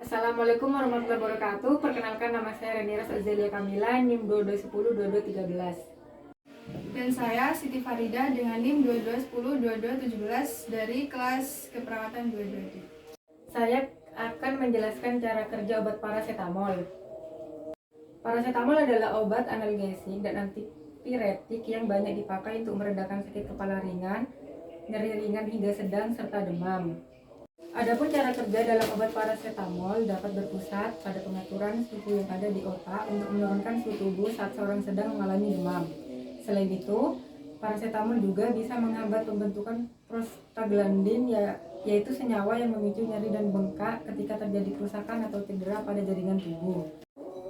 Assalamualaikum warahmatullahi wabarakatuh. Perkenalkan, nama saya Reniras Azalia Kamila, NIM 2210-2213. Dan saya Siti Farida dengan NIM 2210-2217 dari kelas keperawatan 22. Saya akan menjelaskan cara kerja obat parasetamol. Parasetamol adalah obat analgesik dan antipiretik yang banyak dipakai untuk meredakan sakit kepala ringan, nyeri ringan hingga sedang, serta demam. Adapun cara kerja dalam obat parasetamol dapat berpusat pada pengaturan suhu yang ada di otak untuk menurunkan suhu tubuh saat seorang sedang mengalami demam. Selain itu, parasetamol juga bisa menghambat pembentukan prostaglandin, yaitu senyawa yang memicu nyeri dan bengkak ketika terjadi kerusakan atau cedera pada jaringan tubuh.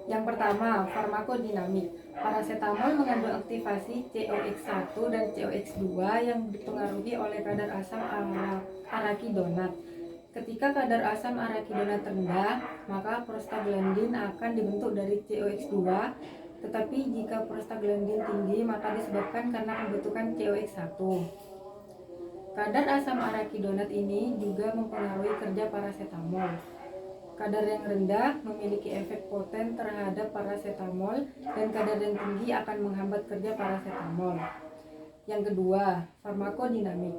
Yang pertama, farmakodinamik. Parasetamol mengandung aktivasi COX-1 dan COX-2 yang dipengaruhi oleh kadar asam arakidonat. Ketika kadar asam arakidonat rendah, maka prostaglandin akan dibentuk dari COX-2, tetapi jika prostaglandin tinggi, maka disebabkan karena pembentukan COX-1. Kadar asam arakidonat ini juga mempengaruhi kerja parasetamol. Kadar yang rendah memiliki efek poten terhadap parasetamol dan kadar yang tinggi akan menghambat kerja parasetamol. Yang kedua, farmakodinamik.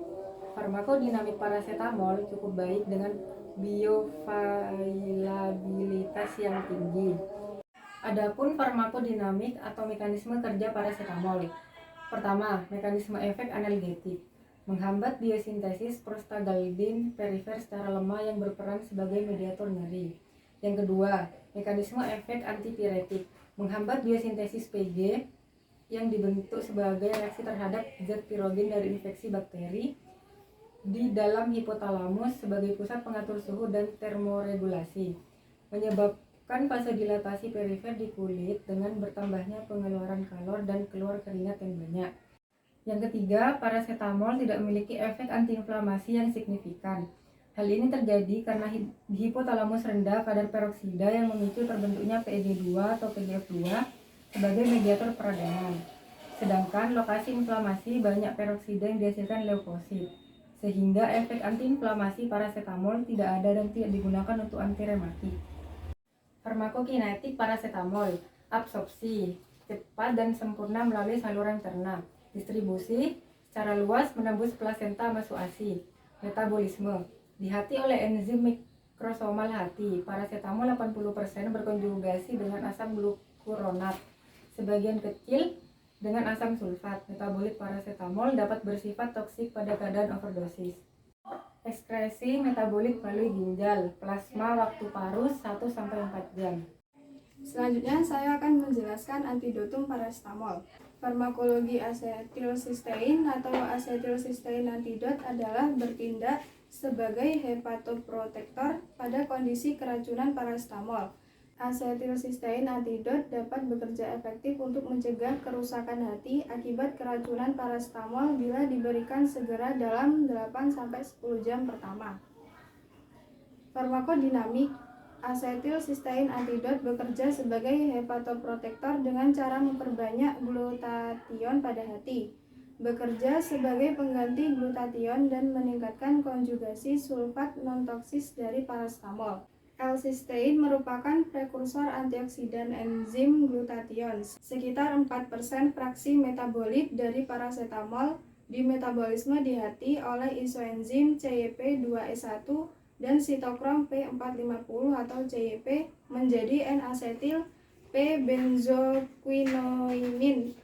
Farmakodinamik parasetamol cukup baik dengan bioavailabilitas yang tinggi. Adapun farmakodinamik atau mekanisme kerja parasetamol. Pertama, mekanisme efek analgetik. Menghambat biosintesis prostaglandin perifer secara lemah yang berperan sebagai mediator nyeri. Yang kedua, mekanisme efek antipiretik. Menghambat biosintesis PG yang dibentuk sebagai reaksi terhadap zat pirogen dari infeksi bakteri di dalam hipotalamus sebagai pusat pengatur suhu dan termoregulasi, menyebabkan vasodilatasi perifer di kulit dengan bertambahnya pengeluaran kalor dan keluar keringat yang banyak. Yang ketiga, parasetamol tidak memiliki efek antiinflamasi yang signifikan. Hal ini terjadi karena di hipotalamus rendah kadar peroksida yang memicu terbentuknya PEG2 atau PGF2 sebagai mediator peradangan. Sedangkan lokasi inflamasi banyak peroksida yang dihasilkan leukosit, sehingga efek antiinflamasi parasetamol tidak ada dan tidak digunakan untuk antirematik. Farmakokinetik parasetamol. Absorpsi cepat dan sempurna melalui saluran cerna. Distribusi secara luas menembus plasenta masuk ASI. Metabolisme dihati oleh enzim mikrosomal hati. Parasetamol 80% berkonjugasi dengan asam glukuronat, sebagian kecil dengan asam sulfat. Metabolit parasetamol dapat bersifat toksik pada keadaan overdosis. Ekskresi metabolik melalui ginjal, plasma waktu parus 1-4 jam. Selanjutnya saya akan menjelaskan antidotum parasetamol. Farmakologi asetilsistein atau asetilsistein antidot adalah bertindak sebagai hepatoprotektor pada kondisi keracunan parasetamol. Asetilsistein antidot dapat bekerja efektif untuk mencegah kerusakan hati akibat keracunan parasetamol bila diberikan segera dalam 8-10 jam pertama. Farmakodinamik. Asetilsistein antidot bekerja sebagai hepatoprotektor dengan cara memperbanyak glutathione pada hati, bekerja sebagai pengganti glutathione dan meningkatkan konjugasi sulfat non-toksis dari parasetamol. L-sistein merupakan prekursor antioksidan enzim glutathione. Sekitar 4% fraksi metabolit dari parasetamol dimetabolisme di hati oleh isoenzim CYP2E1 dan sitokrom P450 atau CYP menjadi N-asetil P-benzoquinoimin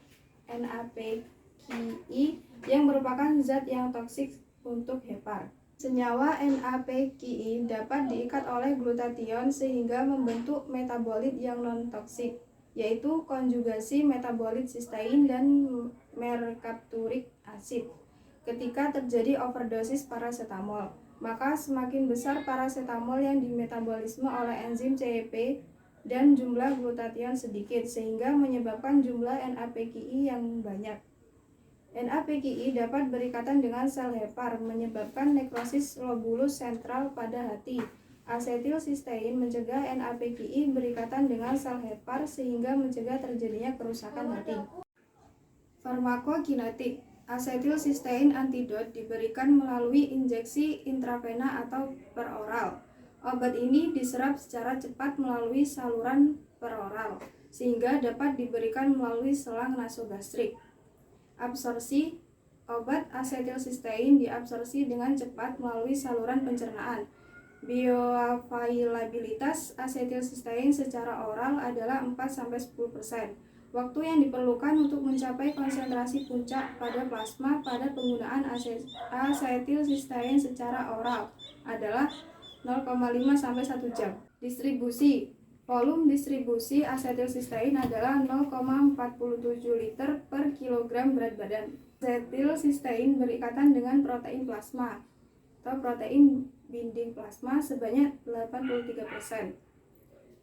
NAPQI yang merupakan zat yang toksik untuk hepar. Senyawa NAPQI dapat diikat oleh glutathione sehingga membentuk metabolit yang non-toksik, yaitu konjugasi metabolit sistein dan merkapturik asid. Ketika terjadi overdosis parasetamol, maka semakin besar parasetamol yang dimetabolisme oleh enzim CYP dan jumlah glutathione sedikit, sehingga menyebabkan jumlah NAPQI yang banyak. NAPQI dapat berikatan dengan sel hepar, menyebabkan nekrosis lobulus sentral pada hati. Asetilsistein mencegah NAPQI berikatan dengan sel hepar sehingga mencegah terjadinya kerusakan hati. Farmakokinetik. Asetilsistein antidot diberikan melalui injeksi intravena atau peroral. Obat ini diserap secara cepat melalui saluran peroral, sehingga dapat diberikan melalui selang nasogastrik. Absorpsi obat asetilsistein diabsorpsi dengan cepat melalui saluran pencernaan. Bioavailabilitas asetilsistein secara oral adalah 4-10%. Waktu yang diperlukan untuk mencapai konsentrasi puncak pada plasma pada penggunaan asetilsistein secara oral adalah 0,5-1 jam. Distribusi. Volume distribusi asetilsistein adalah 0,47 liter per kilogram berat badan. Asetilsistein berikatan dengan protein plasma atau protein binding plasma sebanyak 83%.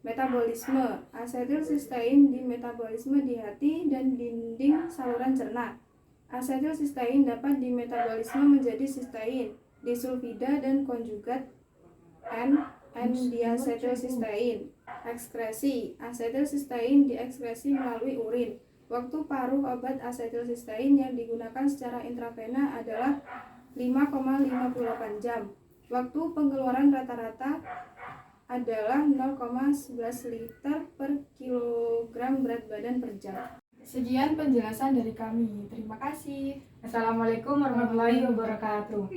Metabolisme. Asetilsistein dimetabolisme di hati dan dinding saluran cerna. Asetilsistein dapat dimetabolisme menjadi sistein, disulfida dan konjugat N-diasetilsistein. Ekskresi. Asetilsistein diekskresi melalui urin. Waktu paruh obat asetilsistein yang digunakan secara intravena adalah 5,58 jam. Waktu pengeluaran rata-rata adalah 0,11 liter per kilogram berat badan per jam. Sekian penjelasan dari kami. Terima kasih. Assalamualaikum warahmatullahi wabarakatuh.